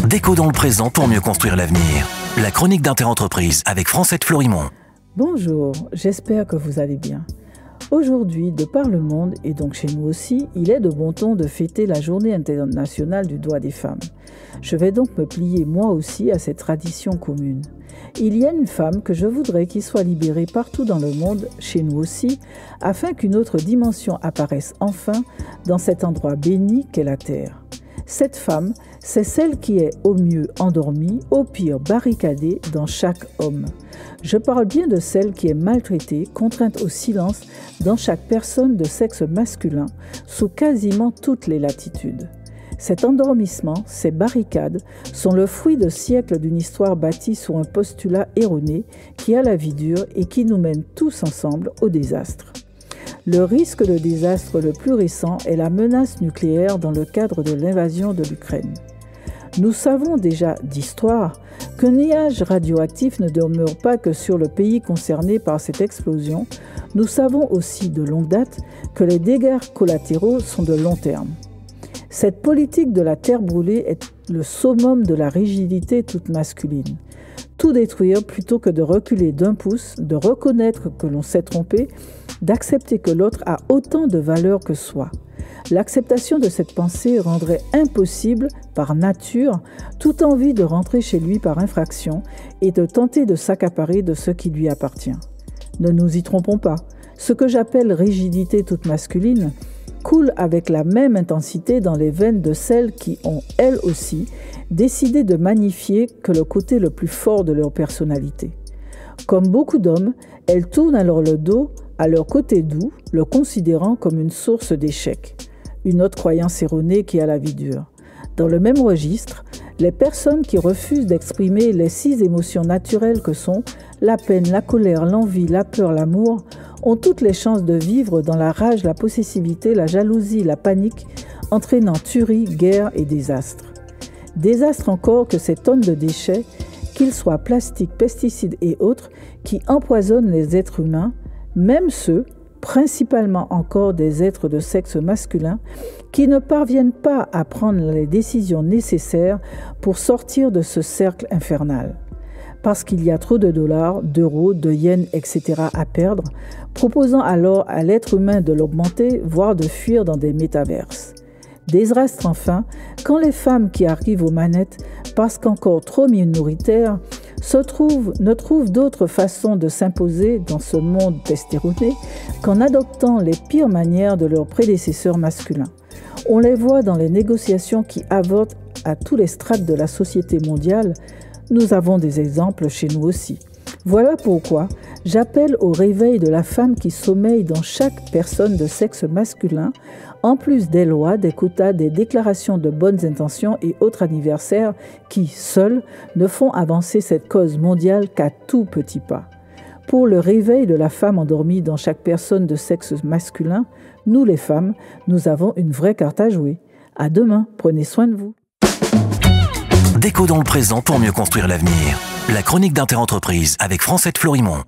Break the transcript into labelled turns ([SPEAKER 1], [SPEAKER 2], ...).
[SPEAKER 1] Déco dans le présent pour mieux construire l'avenir. La chronique d'Interentreprise avec France 7 Florimont.
[SPEAKER 2] Bonjour, j'espère que vous allez bien. Aujourd'hui, de par le monde, et donc chez nous aussi, il est de bon ton de fêter la Journée internationale du droit des femmes. Je vais donc me plier moi aussi à cette tradition commune. Il y a une femme que je voudrais qu'il soit libérée partout dans le monde, chez nous aussi, afin qu'une autre dimension apparaisse enfin dans cet endroit béni qu'est la terre. Cette femme, c'est celle qui est au mieux endormie, au pire barricadée dans chaque homme. Je parle bien de celle qui est maltraitée, contrainte au silence dans chaque personne de sexe masculin, sous quasiment toutes les latitudes. Cet endormissement, ces barricades, sont le fruit de siècles d'une histoire bâtie sur un postulat erroné qui a la vie dure et qui nous mène tous ensemble au désastre. Le risque de désastre le plus récent est la menace nucléaire dans le cadre de l'invasion de l'Ukraine. Nous savons déjà d'histoire qu'un nuage radioactif ne demeure pas que sur le pays concerné par cette explosion. Nous savons aussi de longue date que les dégâts collatéraux sont de long terme. Cette politique de la terre brûlée est le summum de la rigidité toute masculine. Tout détruire plutôt que de reculer d'un pouce, de reconnaître que l'on s'est trompé, d'accepter que l'autre a autant de valeur que soi. L'acceptation de cette pensée rendrait impossible, par nature, toute envie de rentrer chez lui par infraction et de tenter de s'accaparer de ce qui lui appartient. Ne nous y trompons pas, ce que j'appelle rigidité toute masculine coule avec la même intensité dans les veines de celles qui ont, elles aussi, décidé de magnifier que le côté le plus fort de leur personnalité. Comme beaucoup d'hommes, elles tournent alors le dos à leur côté doux, le considérant comme une source d'échec. Une autre croyance erronée qui a la vie dure. Dans le même registre, les personnes qui refusent d'exprimer les 6 émotions naturelles que sont la peine, la colère, l'envie, la peur, l'amour, ont toutes les chances de vivre dans la rage, la possessivité, la jalousie, la panique, entraînant tuerie, guerre et désastre. Désastre encore que ces tonnes de déchets, qu'ils soient plastiques, pesticides et autres, qui empoisonnent les êtres humains, même ceux, principalement encore des êtres de sexe masculin, qui ne parviennent pas à prendre les décisions nécessaires pour sortir de ce cercle infernal. Parce qu'il y a trop de dollars, d'euros, de yens, etc. à perdre, proposant alors à l'être humain de l'augmenter, voire de fuir dans des métaverses. Désastre enfin, quand les femmes qui arrivent aux manettes, parce qu'encore trop minoritaires, ne trouvent d'autre façon de s'imposer dans ce monde testéroné qu'en adoptant les pires manières de leurs prédécesseurs masculins. On les voit dans les négociations qui avortent à tous les strates de la société mondiale. Nous avons des exemples chez nous aussi. Voilà pourquoi j'appelle au réveil de la femme qui sommeille dans chaque personne de sexe masculin, en plus des lois, des quotas, des déclarations de bonnes intentions et autres anniversaires qui, seuls, ne font avancer cette cause mondiale qu'à tout petit pas. Pour le réveil de la femme endormie dans chaque personne de sexe masculin, nous les femmes, nous avons une vraie carte à jouer. À demain, prenez soin de vous.
[SPEAKER 1] Déco dans le présent pour mieux construire l'avenir. La chronique d'Interentreprise avec France 7 Florimont.